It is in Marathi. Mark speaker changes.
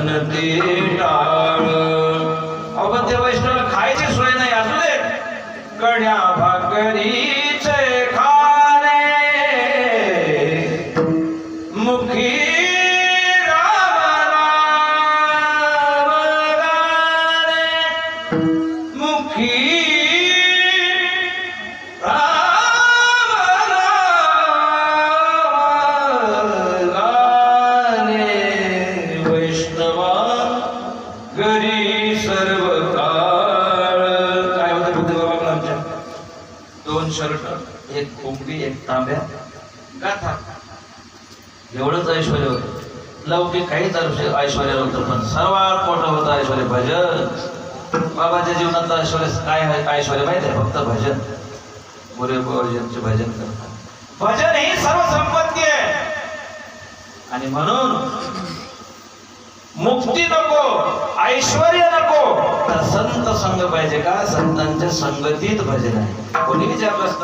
Speaker 1: म्हणते टाळ. अवघ ते वैष्णव खायची सोय नाही असू दे कड्या भाकरीचे खाणे मुखी राम राम गाणे मुखी घरी सर्व काळ. काय होतं बुद्ध बाबा आमच्या 2 शर्ट 1 कोंबडी 1 तांब्या गाथा एवढंच ऐश्वर्य होतं. लौकिक काहीच ऐश्वर्य नव्हतं पण सर्वात मोठं होतं ऐश्वर्य भजन. बाबाच्या जीवनातलं ऐश्वर्य काय आहे? ऐश्वर्य माहिती आहे? फक्त भजन. मोरे बाबाजींचे भजन करतात. भजन ही सर्व संपत्ती आहे. आणि म्हणून मुक्ती नको ऐश्वर्य नको तर संत संग पाहिजे का? संतांच्या संगतीत भजन आहे. कोणी विचारलं असतं